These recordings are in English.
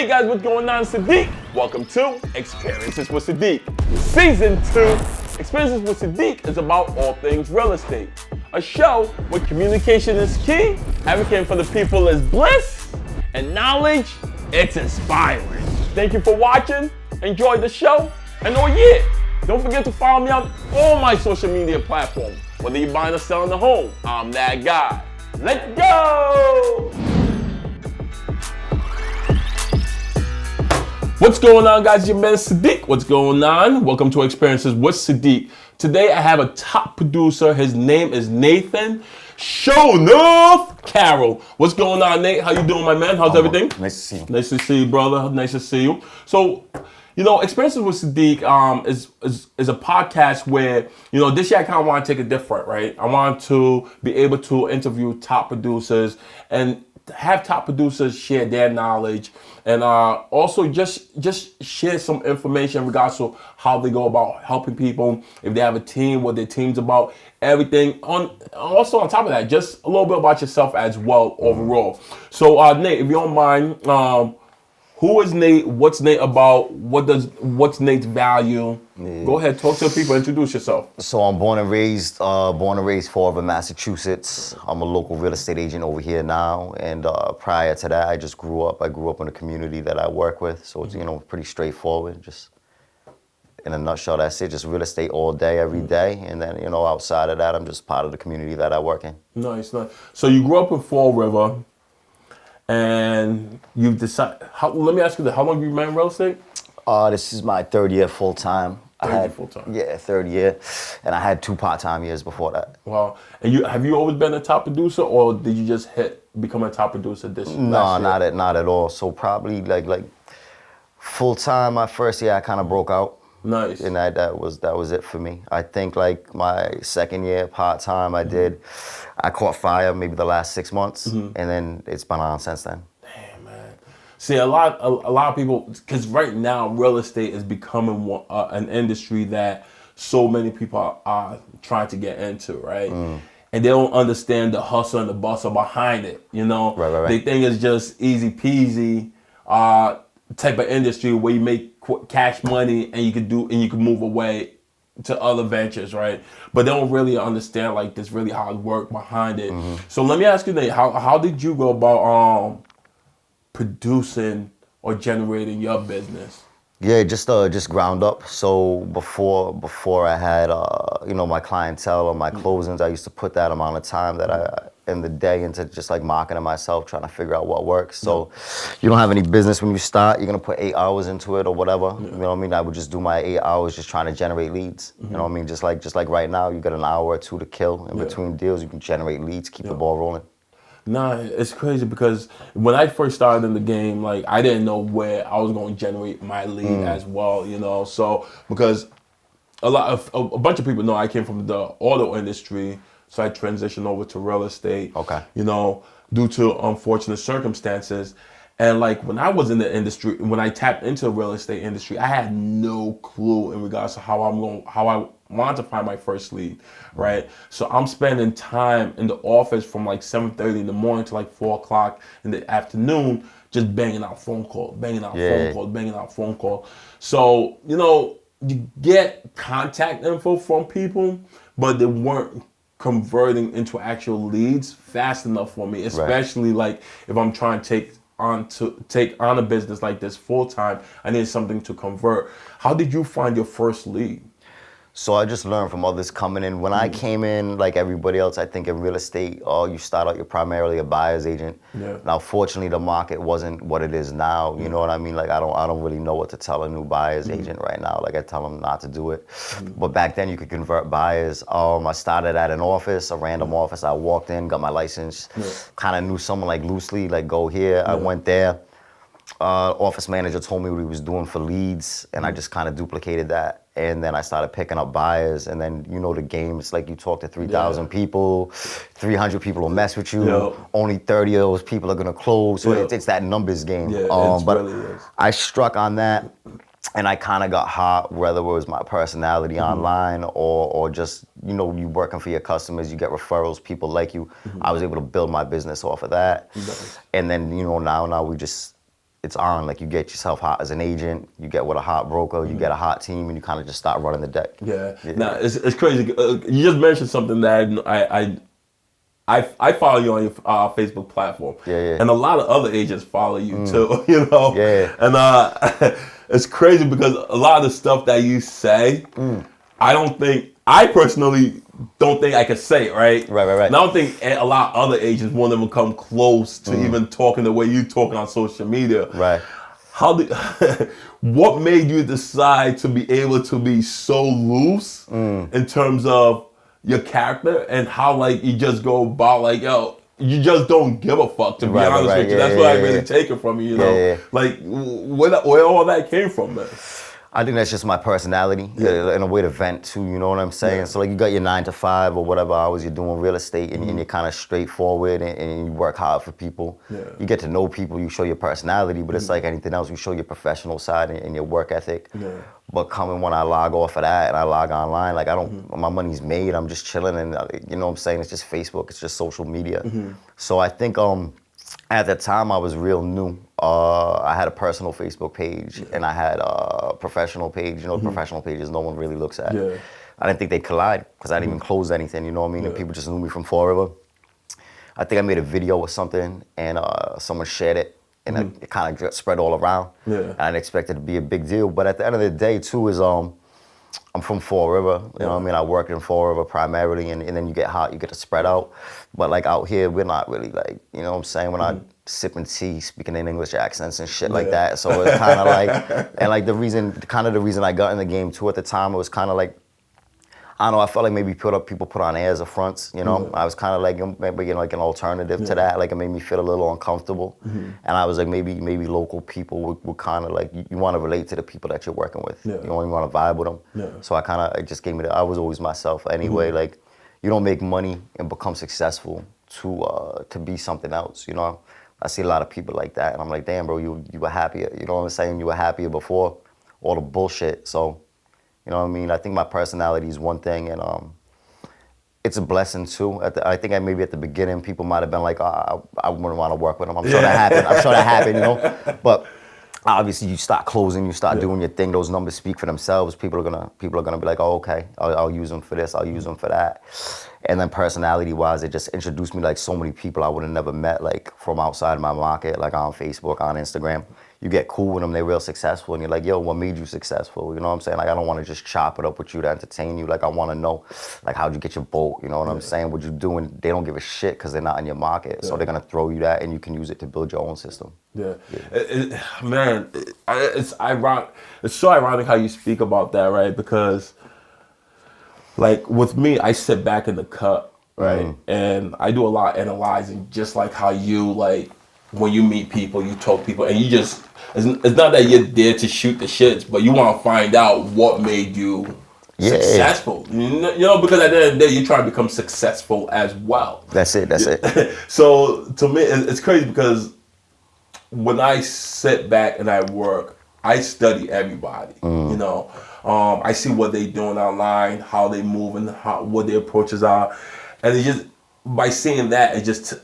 Hey guys, what's going on? Sadiq. Welcome to Experiences with Sadiq. Season 2. Experiences with Sadiq is about all things real estate. A show where communication is key, advocating for the people is bliss, and knowledge, it's inspiring. Thank you for watching. Enjoy the show. And oh yeah, don't forget to follow me on all my social media platforms. Whether you're buying or selling a home, I'm that guy. Let's go! What's going on, guys? Your man Sadiq. What's going on? Welcome to Experiences with Sadiq. Today I have a top producer. His name is Nathan Sho'Nuff Carroll. What's going on, Nate? How you doing, my man? How's everything? Nice to see you. Nice to see you, brother. Nice to see you. So, Experiences with Sadiq is a podcast where, this year I kind of want to take it different, right? I want to be able to interview top producers and have top producers share their knowledge and also just share some information in regards to how they go about helping people, if they have a team, what their team's about, everything. Also on top of that, just a little bit about yourself as well overall. So Nate, if you don't mind, who is Nate? What's Nate about? What's Nate's value? Yeah. Go ahead, talk to the people, introduce yourself. So I'm born and raised Fall River, Massachusetts. I'm a local real estate agent over here now. And prior to that, I grew up in a community that I work with. So it's, pretty straightforward. Just in a nutshell, that's it. Just real estate all day, every day. And then, outside of that, I'm just part of the community that I work in. Nice. So you grew up in Fall River. And you've decided, let me ask you this, how long have you been in real estate? This is my third year full-time. Full-time? Yeah, third year. And I had 2 part-time years before that. Wow. And have you always been a top producer, or did you just become a top producer this year? No, not at all. So probably like full-time, my first year I kind of broke out. Nice. And that was it for me. I think like my second year part-time I caught fire maybe the last 6 months, and then it's been on since then. Damn, man. See, a lot of people, because right now real estate is becoming an industry that so many people are trying to get into, right? And they don't understand the hustle and the bustle behind it, Right. They think it's just easy peasy type of industry where you make cash money and you can move away to other ventures, right? But they don't really understand like this really hard work behind it. So let me ask you, Nate, how did you go about producing or generating your business? Yeah, just ground up. So before I had my clientele or my closings, I used to put that amount of time that in the day into just like marketing myself, trying to figure out what works. So you don't have any business when you start, you're gonna put 8 hours into it or whatever. You know what I mean? I would just do my 8 hours just trying to generate leads. You know what I mean? Just like right now, you got an hour or 2 to kill in between deals. You can generate leads, keep the ball rolling. Nah, it's crazy because when I first started in the game, like I didn't know where I was going to generate my lead as well, So because a bunch of people know I came from the auto industry, so I transitioned over to real estate. Okay. Due to unfortunate circumstances. And like when I was in the industry, when I tapped into the real estate industry, I had no clue in regards to how I wanted to find my first lead, right? So I'm spending time in the office from like 7:30 in the morning to like 4 o'clock in the afternoon, just banging out phone calls. So, you get contact info from people, but they weren't converting into actual leads fast enough for me, especially like if I'm trying to take on a business like this full time, I need something to convert. How did you find your first lead? So I just learned from others coming in. When I came in, like everybody else, I think in real estate, you start out, you're primarily a buyer's agent. Yeah. Now, fortunately, the market wasn't what it is now. You know what I mean? Like I don't really know what to tell a new buyer's agent right now. Like I tell them not to do it. But back then, you could convert buyers. I started at an office, a random office. I walked in, got my license, kind of knew someone like loosely, like go here. I went there. Office manager told me what he was doing for leads, and I just kind of duplicated that. And then I started picking up buyers, and then the game, it's like you talk to 3,000 people, 300 people will mess with you, only 30 of those people are gonna close, so it's that numbers game. But really is. I struck on that, and I kind of got hot, whether it was my personality online or just, you working for your customers, you get referrals, people like you. I was able to build my business off of that. And then, now we just it's on. Like you get yourself hot as an agent, you get with a hot broker, you get a hot team, and you kind of just start running the deck. Yeah. Now it's crazy. You just mentioned something that I follow you on your Facebook platform. Yeah. And a lot of other agents follow you too. You know. Yeah. And it's crazy because a lot of the stuff that you say, I personally don't think I could say it, right? Right. And I don't think a lot of other agents won't even come close to even talking the way you talking on social media. Right. What made you decide to be able to be so loose in terms of your character and how like you just go about like, yo, you just don't give a fuck, to be honest with you. That's what I really take it from you, know? Like, where all that came from, man? I think that's just my personality and a way to vent too, you know what I'm saying? Yeah. So like you got your 9 to 5 or whatever hours you're doing real estate and you're kind of straightforward and you work hard for people. Yeah. You get to know people, you show your personality, but it's like anything else, you show your professional side and your work ethic. Yeah. But coming when I log off of that and I log online, like I don't, my money's made, I'm just chilling and you know what I'm saying? It's just Facebook, it's just social media. So I think at the time I was real new. I had a personal Facebook page and I had a professional page. You know, professional pages no one really looks at. Yeah. I didn't think they'd collide because I didn't even close anything, you know what I mean? And people just knew me from forever. I think I made a video or something and someone shared it and it kind of spread all around. Yeah. And I didn't expect it to be a big deal. But at the end of the day too is I'm from Fall River, you know what I mean? I work in Fall River primarily and then you get hot, you get to spread out. But like out here, we're not really like, you know what I'm saying? We're not sipping tea, speaking in English accents and shit like that. So it's kind of like, and like the reason I got in the game too at the time, it was kind of like, I don't know, I felt like maybe people put on airs or fronts, you know? I was kind of like, maybe like an alternative to that. Like it made me feel a little uncomfortable. And I was like, maybe local people would kind of like, you want to relate to the people that you're working with. You only want to vibe with them. So I kind of, it just gave me I was always myself anyway. Like you don't make money and become successful to be something else, you know? I see a lot of people like that and I'm like, damn bro, you were happier. You know what I'm saying? You were happier before all the bullshit. So, you know what I mean? I think my personality is one thing and it's a blessing too. I think maybe at the beginning people might have been like, oh, I wouldn't want to work with him. I'm sure that happened, you know? But obviously you start closing, you start doing your thing, those numbers speak for themselves. People are gonna be like, oh, okay, I'll use them for this, I'll use them for that. And then personality-wise, it just introduced me like so many people I would have never met, like from outside my market, like on Facebook, on Instagram. You get cool with them, they're real successful, and you're like, yo, what made you successful? You know what I'm saying? Like, I don't want to just chop it up with you to entertain you. Like, I want to know, like, how'd you get your boat? You know what I'm saying? What you doing? They don't give a shit because they're not in your market. So they're going to throw you that, and you can use it to build your own system. Man, it's ironic. It's so ironic how you speak about that, right? Because, like, with me, I sit back in the cut, right? And I do a lot of analyzing, just like how you, like, when you meet people, you talk to people, and you just, it's not that you're there to shoot the shits, but you want to find out what made you successful. You know, because at the end of the day, you're trying to become successful as well. That's it. So to me, it's crazy because when I sit back and I work, I study everybody. You know, I see what they're doing online, how they move, and what their approaches are, and it just by seeing that, it just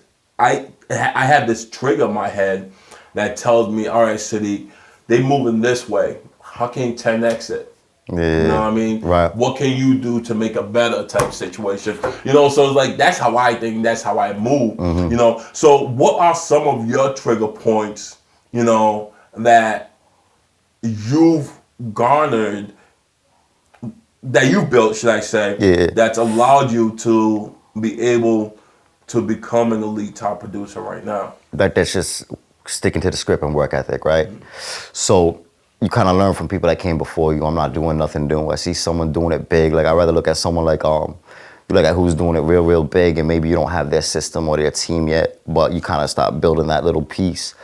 I have this trigger in my head that tells me, all right, Sadiq, they moving this way. How can you 10x it? You know what I mean? Right. What can you do to make a better type situation? You know, so it's like, that's how I think, that's how I move, you know? So what are some of your trigger points, you know, that you've garnered, that you built, should I say, that's allowed you to be able to become an elite top producer right now? That's just sticking to the script and work ethic, right? So you kind of learn from people that came before you. I'm not doing nothing new. I see someone doing it big. Like, I'd rather look at someone like, you look at who's doing it real big, and maybe you don't have their system or their team yet, but you kind of start building that little piece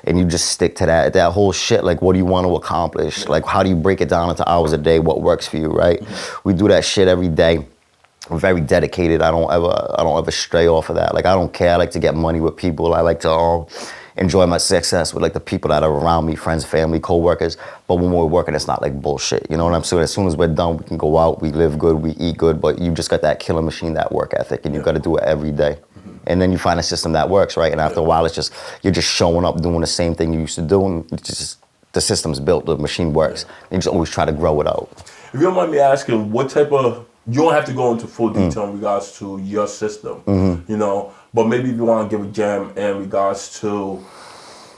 and you just stick to that whole shit. Like, what do you want to accomplish? Like, how do you break it down into hours a day? What works for you, right? We do that shit every day. I'm very dedicated. I don't ever stray off of that. Like, I don't care. I like to get money with people. I like to enjoy my success with like the people that are around me, friends, family, co-workers. But when we're working, it's not like bullshit. You know what I'm saying? As soon as we're done, we can go out, we live good, we eat good, but you just got that killer machine, that work ethic, and you got to do it every day. And then you find a system that works, right? And after a while, you're just showing up doing the same thing you used to do, and the system's built, the machine works. You just always try to grow it out. If you don't mind me asking, what type of, you don't have to go into full detail in regards to your system, you know, but maybe if you want to give a gem in regards to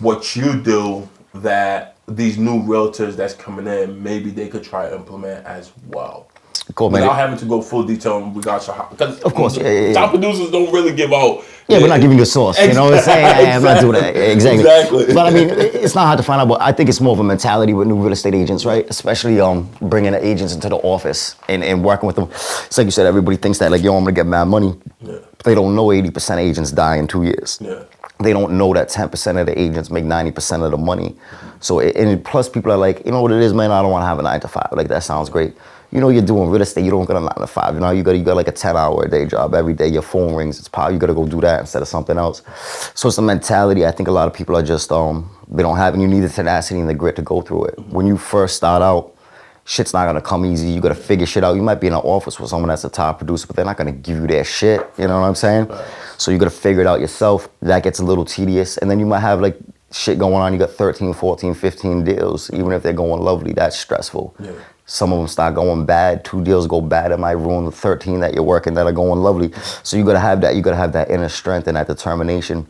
what you do that these new realtors that's coming in, maybe they could try to implement as well. Cool, man. Without having to go full detail in regards to how, because of course, top producers don't really give out. Yeah, we're not giving you a source. You know what I'm saying? I'm not doing that. Exactly. But I mean, it's not hard to find out. But I think it's more of a mentality with new real estate agents, right? Especially bringing the agents into the office and working with them. It's like you said, everybody thinks that like, yo, I'm gonna get mad money. Yeah. But they don't know 80% of agents die in 2 years. Yeah. They don't know that 10% of the agents make 90% of the money. So, and plus people are like, you know what it is, man? I don't want to have a 9 to 5. Like that sounds great. You know, you're doing real estate, you don't got a 9 to 5. You know, you got like a 10-hour a day job every day. Your phone rings, it's power. You got to go do that instead of something else. So it's a mentality. I think a lot of people are just, they don't have, and you need the tenacity and the grit to go through it. When you first start out, shit's not gonna come easy. You got to figure shit out. You might be in an office with someone that's a top producer, but they're not gonna give you their shit. You know what I'm saying? Right. So you got to figure it out yourself. That gets a little tedious. And then you might have like shit going on. You got 13, 14, 15 deals. Even if they're going lovely, that's stressful. Yeah. Some of them start going bad. 2 deals go bad. It might ruin the 13 that you're working that are going lovely. So you gotta have that. You gotta have that inner strength and that determination.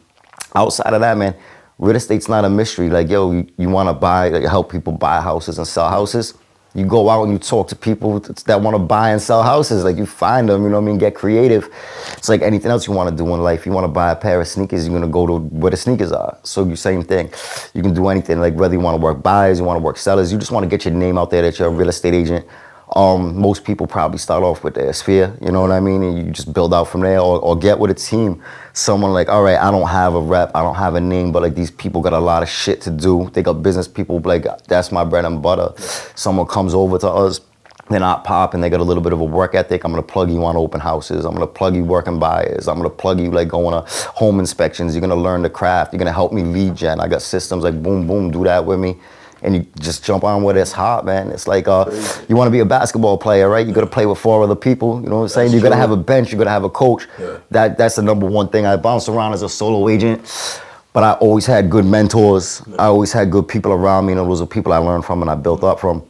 Outside of that, man, real estate's not a mystery. Like, yo, you wanna buy, like, help people buy houses and sell houses. You go out and you talk to people that want to buy and sell houses. Like, you find them, you know what I mean? Get creative. It's like anything else you want to do in life. You want to buy a pair of sneakers, you're going to go to where the sneakers are. So you same thing. You can do anything. Like, whether you want to work buyers, you want to work sellers, you just want to get your name out there that you're a real estate agent. Most people probably start off with their sphere, you know what I mean? And you just build out from there, or get with a team. Someone like, all right, I don't have a rep, I don't have a name, but like these people got a lot of shit to do. They got business people, like that's my bread and butter. Someone comes over to us, they're not popping, they got a little bit of a work ethic. I'm gonna plug you on open houses. I'm gonna plug you working buyers. I'm gonna plug you like going to home inspections. You're gonna learn the craft. You're gonna help me lead gen. I got systems like boom, boom, do that with me. And you just jump on where it's hot, man. It's like, you want to be a basketball player, right? You got to play with 4 other people. You know what I'm saying? You got to have a bench. You got to have a coach. Yeah. That's the number one thing. I bounced around as a solo agent, but I always had good mentors. Yeah. I always had good people around me, and those are people I learned from and I built up from.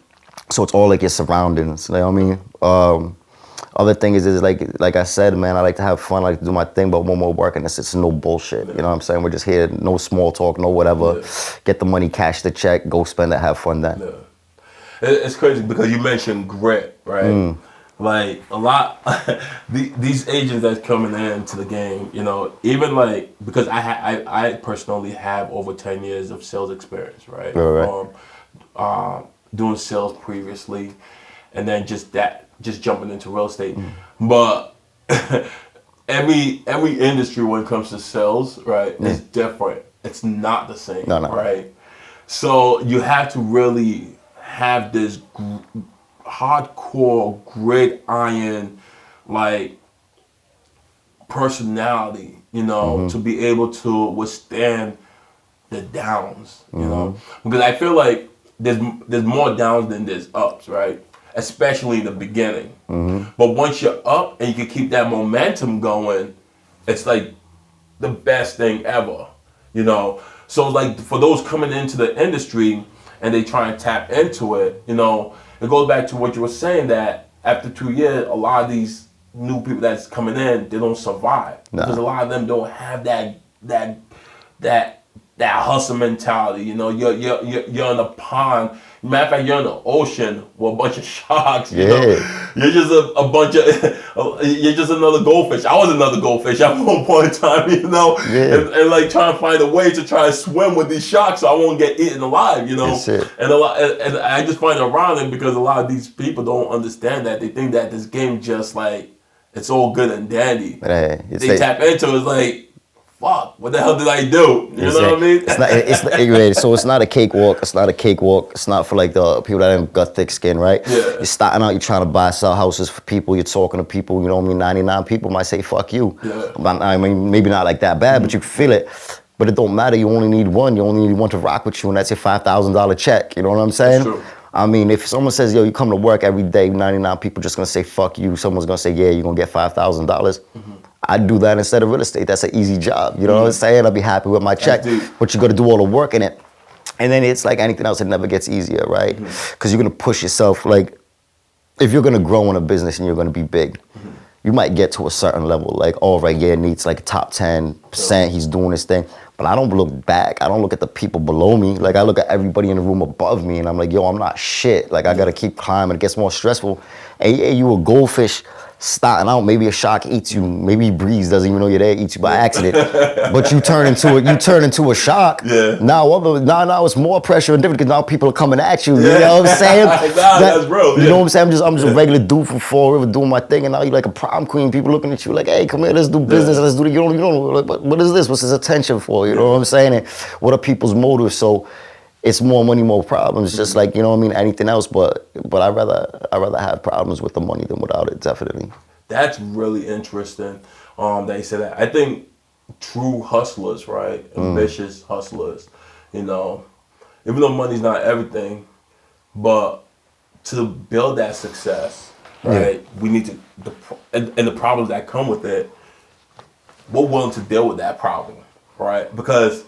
So it's all like your surroundings. You know what I mean? Other thing is like I said, man, I like to have fun, I like to do my thing, but when we're working, it's no bullshit. You know what I'm saying? We're just here, no small talk, no whatever. Yeah. Get the money, cash the check, go spend it, have fun then. Yeah. It's crazy because you mentioned grit, right? Like a lot, these agents that's coming into the game, you know, even like, because I personally have over 10 years of sales experience, right? Right. Doing sales previously, and then just jumping into real estate. But every industry when it comes to sales, right, is different. It's not the same, right? So you have to really have this hardcore, grit iron, like, personality, you know, to be able to withstand the downs, you know? Because I feel like there's more downs than there's ups, right? Especially in the beginning. But once you're up and you can keep that momentum going, it's like the best thing ever, you know? So like for those coming into the industry and they try and tap into it, you know, it goes back to what you were saying, that after 2 years, a lot of these new people that's coming in, they don't survive. Because a lot of them don't have that hustle mentality. You know, you're in a pond. Matter of fact, you're in the ocean with a bunch of sharks. You know, you're just a bunch of, you're just another goldfish. I was another goldfish at one point in time. You know, and like trying to find a way to try to swim with these sharks so I won't get eaten alive. You know, and I just find it ironic because a lot of these people don't understand that. They think that this game just like it's all good and dandy. They tap into it, it's like, fuck, what the hell did I do? You know what I mean? So it's not a cakewalk. It's not a cakewalk. It's not for like the people that ain't got thick skin, right? Yeah. You're starting out, you're trying to buy, sell houses for people. You're talking to people, you know what I mean? 99 people might say, fuck you. Yeah. I mean, maybe not like that bad, but you can feel it. But it don't matter. You only need one. You only need one to rock with you, and that's your $5,000 check. You know what I'm saying? That's true. I mean, if someone says, yo, you come to work every day, 99 people just gonna say, fuck you. Someone's gonna say, yeah, you're gonna get $5,000. I do that instead of real estate. That's an easy job. You know what I'm saying? I'll be happy with my check, but you got to do all the work in it. And then it's like anything else, it never gets easier, right? Because you're going to push yourself. Like, if you're going to grow in a business and you're going to be big, you might get to a certain level. Like, oh, right, yeah, Neat's like top 10%. He's doing this thing. But I don't look back. I don't look at the people below me. Like, I look at everybody in the room above me, and I'm like, yo, I'm not shit. Like, I got to keep climbing. It gets more stressful. And yeah, you a goldfish starting out, maybe a shark eats you, maybe Breeze doesn't even know you're there, eats you by accident. But you turn into a shark. Yeah. Now it's more pressure and different because now people are coming at you. You know what I'm saying? That's real. You know what I'm saying? I'm just a regular dude from Fall River doing my thing, and now you're like a prom queen. People looking at you like, hey, come here, let's do business, let's do it. You don't like, what is this? What's this attention for? You know what I'm saying? And what are people's motives? So it's more money, more problems, just like, you know what I mean, anything else, but I'd rather have problems with the money than without it, definitely. That's really interesting that you said that. I think true hustlers, right, ambitious hustlers, you know, even though money's not everything, but to build that success, right, we need to, and the problems that come with it, we're willing to deal with that problem, right, because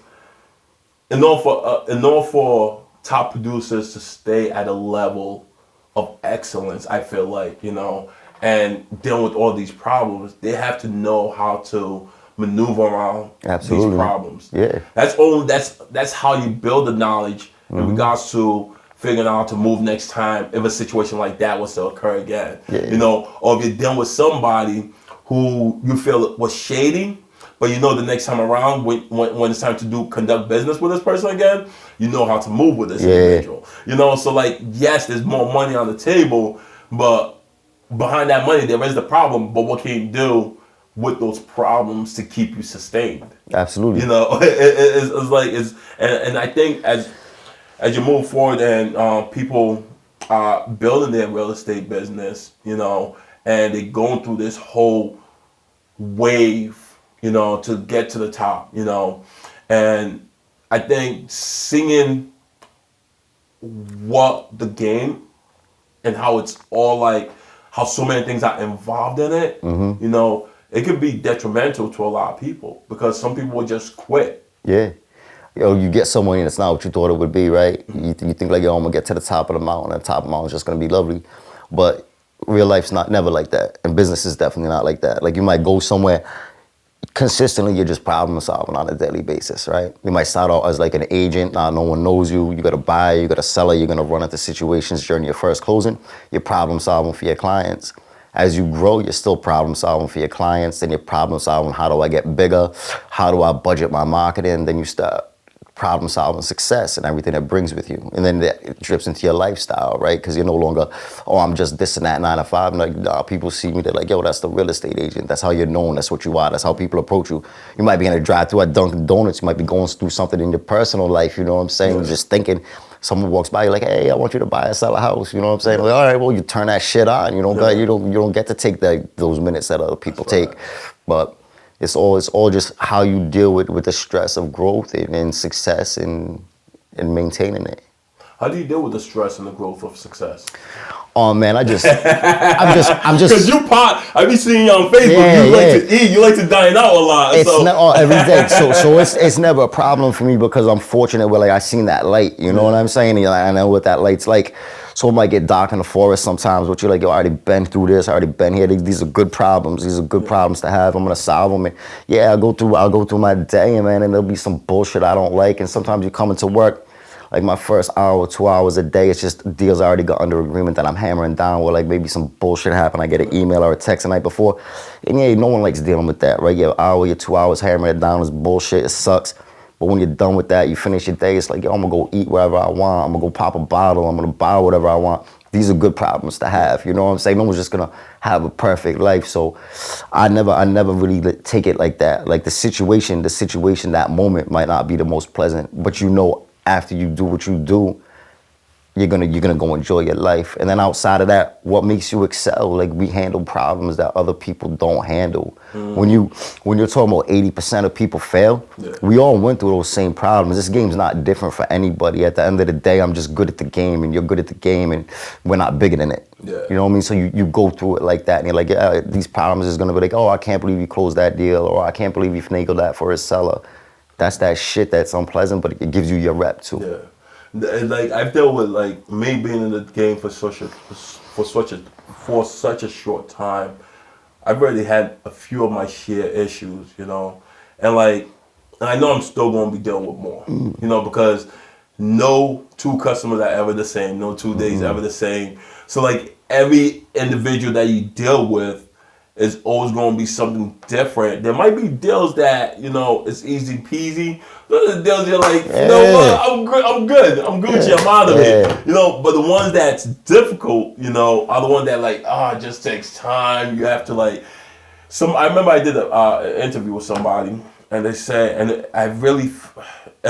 in order for top producers to stay at a level of excellence, I feel like, you know, and dealing with all these problems, they have to know how to maneuver around these problems. Yeah. That's how you build the knowledge in regards to figuring out how to move next time if a situation like that was to occur again. Yeah. You know, or if you're dealing with somebody who you feel was shady, but you know the next time around, when it's time to conduct business with this person again, you know how to move with this individual. You know, so like, yes, there's more money on the table, but behind that money, there is the problem. But what can you do with those problems to keep you sustained? Absolutely. You know, and I think as you move forward and people are building their real estate business, you know, and they're going through this whole wave, you know, to get to the top, you know. And I think seeing what the game and how it's all like, how so many things are involved in it, you know, it could be detrimental to a lot of people because some people will just quit. Yeah. Yo, you get somewhere and it's not what you thought it would be, right? You think like, yo, I'm gonna get to the top of the mountain, and the top of the mountain is just gonna be lovely. But real life's never like that. And business is definitely not like that. Like, you might go somewhere, consistently you're just problem solving on a daily basis, right? You might start out as like an agent, now no one knows you, you got a buyer, you got a seller, you're gonna run into situations during your first closing, you're problem solving for your clients. As you grow, you're still problem solving for your clients, then you're problem solving, how do I get bigger? How do I budget my marketing? Then you start problem solving success and everything that brings with you. And then that drips into your lifestyle, right? Because you're no longer, oh, I'm just this and that 9 to 5. Like, nah, people see me, they're like, yo, that's the real estate agent. That's how you're known. That's what you are. That's how people approach you. You might be in a drive-thru at Dunkin' Donuts. You might be going through something in your personal life, you know what I'm saying? You're just thinking, someone walks by, you're like, hey, I want you to buy or sell a house. You know what I'm saying? Like, all right, well, you turn that shit on. You don't get to take those minutes that other people take. But it's all just how you deal with the stress of growth and success and maintaining it. How do you deal with the stress and the growth of success? Oh man, I'm just. Because I be seeing you on Facebook. Like to eat. You like to dine out a lot. It's not every day. So it's never a problem for me because I'm fortunate where like I seen that light. You know what I'm saying? And I know what that light's like. So it might get dark in the forest sometimes, but you're like, yo, I already been through this, I already been here. These are good problems. These are good problems to have. I'm gonna solve them. And yeah, I'll go through my day, man, and there'll be some bullshit I don't like. And sometimes you come into work, like my first hour or 2 hours a day, it's just deals I already got under agreement that I'm hammering down, where like maybe some bullshit happened. I get an email or a text the night before. And yeah, no one likes dealing with that, right? Your hour, your 2 hours hammering it down is bullshit. It sucks. But when you're done with that, you finish your day, it's like, yo, I'm gonna go eat wherever I want. I'm gonna go pop a bottle. I'm gonna buy whatever I want. These are good problems to have. You know what I'm saying? No one's just gonna have a perfect life. So I never really take it like that. Like the situation, that moment might not be the most pleasant, but you know, after you do what you do, you're gonna go enjoy your life. And then outside of that, what makes you excel? Like, we handle problems that other people don't handle. When you're talking about 80% of people fail, we all went through those same problems. This game's not different for anybody. At the end of the day, I'm just good at the game, and you're good at the game, and we're not bigger than it. Yeah. You know what I mean? So you go through it like that, and you're like, yeah, these problems is gonna be like, oh, I can't believe you closed that deal, or I can't believe you finagled that for a seller. That's that shit that's unpleasant, but it gives you your rep too. Yeah. Like, I've dealt with, like, me being in the game for such a short time. I've already had a few of my share issues, you know, and I know I'm still going to be dealing with more, you know, because no two customers are ever the same, no 2 days ever the same. So, like, every individual that you deal with is always going to be something different. There might be deals that, you know, it's easy peasy. Those are the deals you're like, you know what, I'm good, I'm out of it. You know, but the ones that's difficult, you know, are the ones that, like, it just takes time. You have to, like, I remember I did an interview with somebody, and they said, and it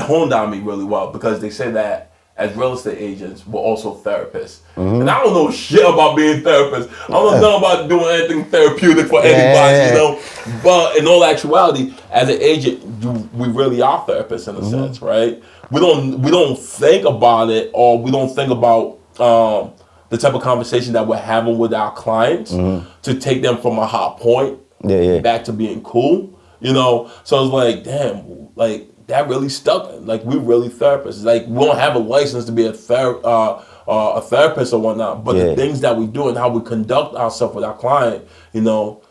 honed on me really well, because they said that as real estate agents, we're also therapists. And I don't know shit about being therapists. I don't know about doing anything therapeutic for anybody, you know. But in all actuality, as an agent, we really are therapists in a sense, right? We don't think about it, or we don't think about the type of conversation that we're having with our clients to take them from a hot point back to being cool, you know. So it's like, damn, like, that really stuck. Like, we're really therapists. Like, we don't have a license to be a therapist or whatnot, but the things that we do and how we conduct ourselves with our client, you know,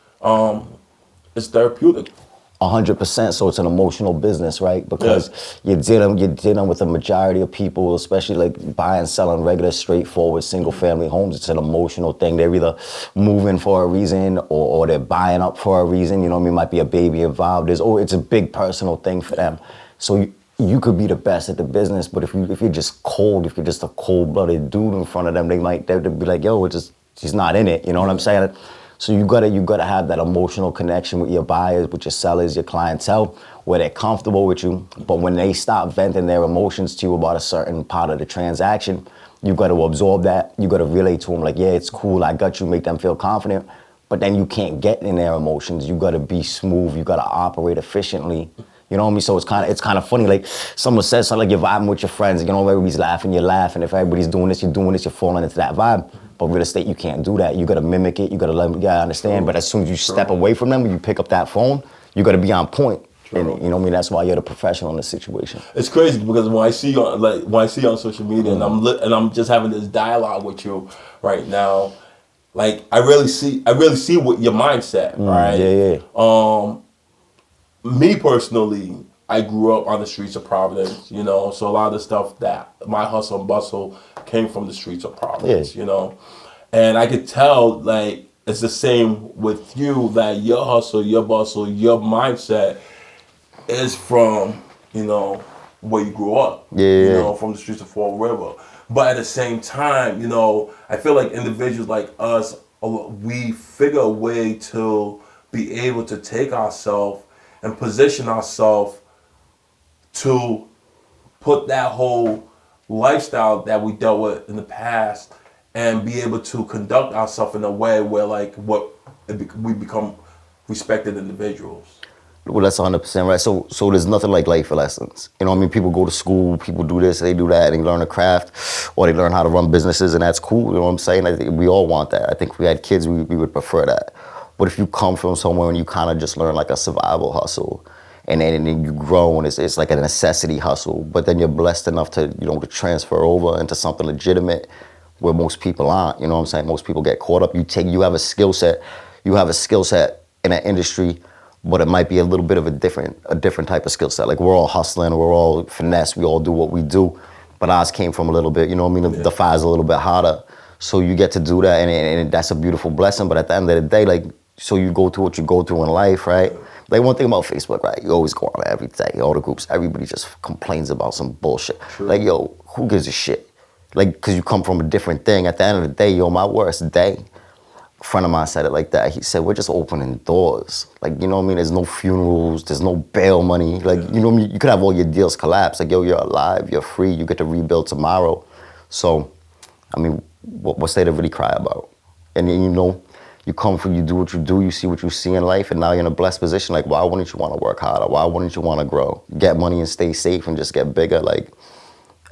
is therapeutic. 100%. So it's an emotional business, right? Because you're dealing with a majority of people, especially like buying, selling regular, straightforward, single family homes. It's an emotional thing. They're either moving for a reason or they're buying up for a reason. You know what I mean? Might be a baby involved. It's a big personal thing for them. So you could be the best at the business, but if you're just cold, if you're just a cold-blooded dude in front of them, they'd be like, yo, he's not in it. You know what I'm saying? So you gotta have that emotional connection with your buyers, with your sellers, your clientele, where they're comfortable with you. But when they stop venting their emotions to you about a certain part of the transaction, you gotta absorb that. You gotta relate to them like, yeah, it's cool, I got you, make them feel confident. But then you can't get in their emotions. You gotta be smooth. You gotta operate efficiently. You know what I mean? So it's kind of funny. Like, someone says something like, you're vibing with your friends. You know, everybody's laughing, you're laughing. If everybody's doing this, you're falling into that vibe. But real estate, you can't do that. You got to mimic it. You got to let them, understand. But as soon as you step away from them, when you pick up that phone, you got to be on point. And, you know what I mean? That's why you're the professional in the situation. It's crazy because when I see you on social media, and I'm just having this dialogue with you right now, like, I really see what your mindset, right? Me personally, I grew up on the streets of Providence, you know, so a lot of the stuff that my hustle and bustle came from the streets of Providence, you know, and I could tell, like, it's the same with you, that your hustle, your bustle, your mindset is from, you know, where you grew up, you know, from the streets of Fall River. But at the same time, you know, I feel like individuals like us, we figure a way to be able to take ourselves and position ourselves to put that whole lifestyle that we dealt with in the past and be able to conduct ourselves in a way where, like, we become respected individuals. Well, that's 100% right. So there's nothing like life lessons. You know what I mean? People go to school, people do this, they do that, and they learn a craft, or they learn how to run businesses, and that's cool. You know what I'm saying? I think we all want that. I think if we had kids, we would prefer that. But if you come from somewhere and you kind of just learn like a survival hustle, and then you grow, and it's like a necessity hustle, but then you're blessed enough to, you know, to transfer over into something legitimate where most people aren't. You know what I'm saying? Most people get caught up. You have a skill set in an industry, but it might be a little bit of a different type of skill set. Like, we're all hustling, we're all finesse, we all do what we do, but ours came from a little bit, you know what I mean? The fire's a little bit hotter. So you get to do that, and that's a beautiful blessing. But at the end of the day, like, so you go through what you go through in life, right? Like, one thing about Facebook, right? You always go on every day, all the groups, everybody just complains about some bullshit. True. Like, yo, who gives a shit? Like, because you come from a different thing. At the end of the day, yo, my worst day, a friend of mine said it like that. He said, we're just opening doors. Like, you know what I mean? There's no funerals, there's no bail money. Like, you know what I mean? You could have all your deals collapse. Like, yo, you're alive, you're free, you get to rebuild tomorrow. So I mean, what's there to really cry about? And then, you know, you come from, you do what you do, you see what you see in life, and now you're in a blessed position. Like, why wouldn't you want to work harder? Why wouldn't you want to grow? Get money and stay safe and just get bigger. Like,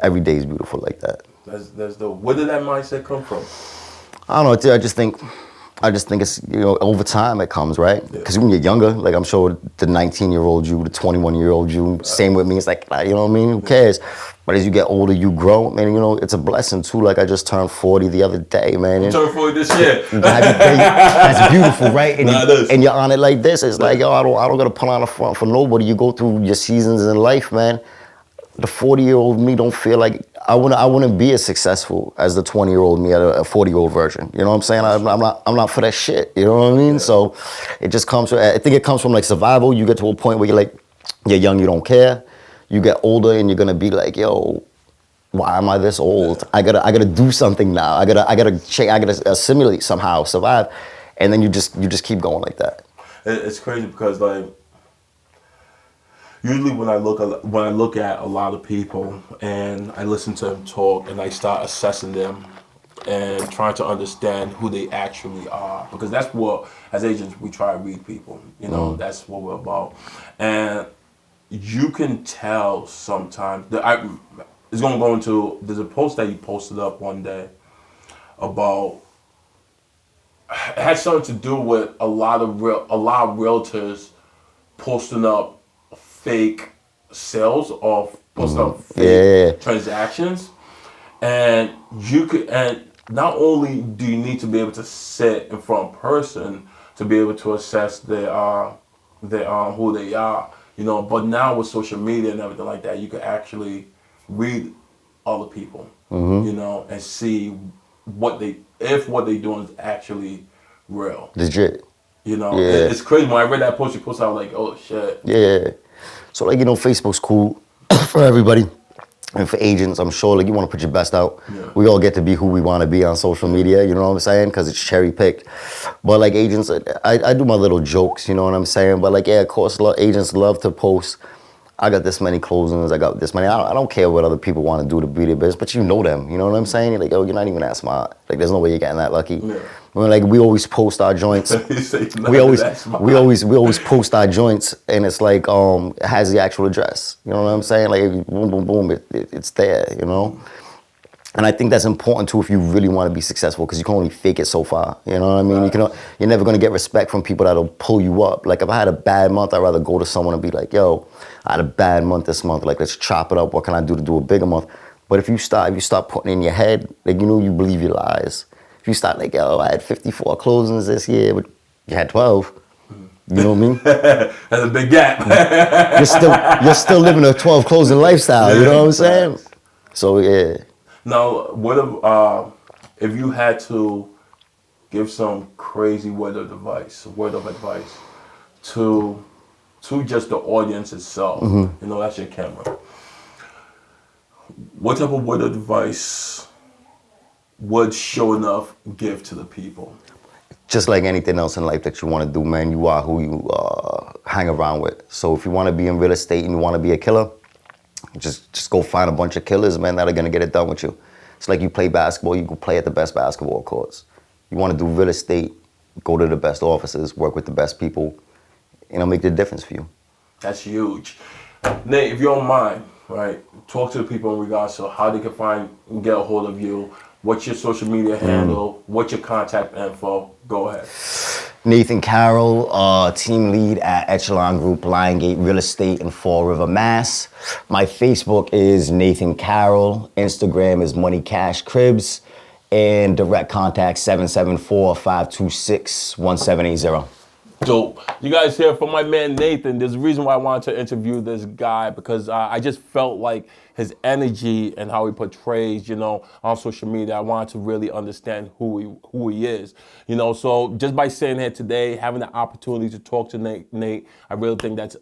every day is beautiful like that. That's the. Where did that mindset come from? I don't know. I just think it's, you know, over time it comes, right? Because when you're younger, like I'm sure the 19-year-old you, the 21-year-old you, same with me. It's like, you know what I mean? Who cares? But as you get older, you grow, man. You know, it's a blessing too. Like I just turned 40 the other day, man. You turned 40 this year. That's beautiful, right? And, and you're on it like this. It's like, yo, I don't gotta put on a front for nobody. You go through your seasons in life, man. The 40-year-old me don't feel like I wouldn't be as successful as the 20-year-old me at a 40-year-old version. You know what I'm saying? I'm not for that shit. You know what I mean? So it just comes from, I think it comes from like survival. You get to a point where you're young, you don't care. You get older and you're gonna be like, yo, why am I this old? I gotta do something now. I gotta assimilate somehow, survive. And then you just keep going like that. It's crazy because like, usually when I look at a lot of people and I listen to them talk and I start assessing them and trying to understand who they actually are, because that's what, as agents, we try to read people. You know, that's what we're about. And you can tell sometimes that there's a post that you posted up one day about, it had something to do with a lot of realtors posting up fake sales or posting up fake transactions, and not only do you need to be able to sit in front of a person to be able to assess who they are, you know, but now with social media and everything like that, you can actually read other people, you know, and see what they're doing is actually real. Legit. You know, it's crazy. When I read that post you posted, I was like, oh shit. Yeah. So like, you know, Facebook's cool for everybody. And for agents, I'm sure like you want to put your best out. Yeah. We all get to be who we want to be on social media, you know what I'm saying? Because it's cherry picked. But like agents, I do my little jokes, you know what I'm saying? But like, yeah, of course, agents love to post, I got this many closings, I got this many. I don't care what other people want to do to be their business, but you know them, you know what I'm saying? You're like, oh, you're not even that smart. Like, there's no way you're getting that lucky. Yeah. When, like, we always post our joints. we always post our joints, and it's like, it has the actual address. You know what I'm saying? Like, boom, boom, boom, it's there, you know? And I think that's important too if you really want to be successful, because you can only fake it so far. You know what I mean? Right. You're never going to get respect from people that'll pull you up. Like if I had a bad month, I'd rather go to someone and be like, yo, I had a bad month this month. Like, let's chop it up. What can I do to do a bigger month? But if you start putting in your head, like, you know, you believe your lies. If you start like, yo, I had 54 closings this year, but you had 12. You know what I mean? That's a big gap. you're still living a 12 closing lifestyle. You know what I'm saying? So yeah. Now, if you had to give some crazy word of advice to just the audience itself, you know, that's your camera. What type of word of advice would Sho'Nuff give to the people? Just like anything else in life that you want to do, man, you are who you hang around with. So if you want to be in real estate and you want to be a killer, just go find a bunch of killers, man, that are going to get it done with you. It's like you play basketball, you go play at the best basketball courts. You want to do real estate, go to the best offices, work with the best people, and it'll make the difference for you. That's huge. Nate, if you don't mind, right, talk to the people in regards to how they can find and get a hold of you. What's your social media handle? What's your contact info? Go ahead. Nathan Carroll, team lead at Echelon Group, Liongate Real Estate in Fall River, Mass. My Facebook is Nathan Carroll. Instagram is Money Cash Cribs. And direct contact 774-526-1780. Dope. You guys hear from my man Nathan. There's a reason why I wanted to interview this guy, because I just felt like his energy and how he portrays, you know, on social media. I wanted to really understand who he is, you know. So just by sitting here today, having the opportunity to talk to Nate, I really think that's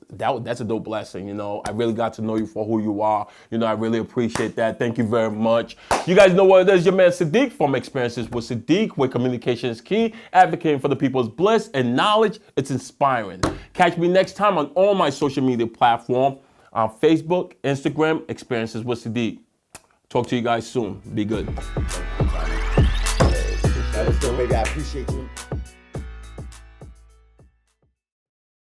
a dope blessing, you know. I really got to know you for who you are. You know, I really appreciate that. Thank you very much. You guys know what it is. Your man Sadiq from Experiences with Sadiq, where communication is key, advocating for the people's bliss and knowledge. It's inspiring. Catch me next time on all my social media platforms, on Facebook, Instagram, Experiences with Sadiq. Talk to you guys soon. Be good. That was good, baby. I appreciate you.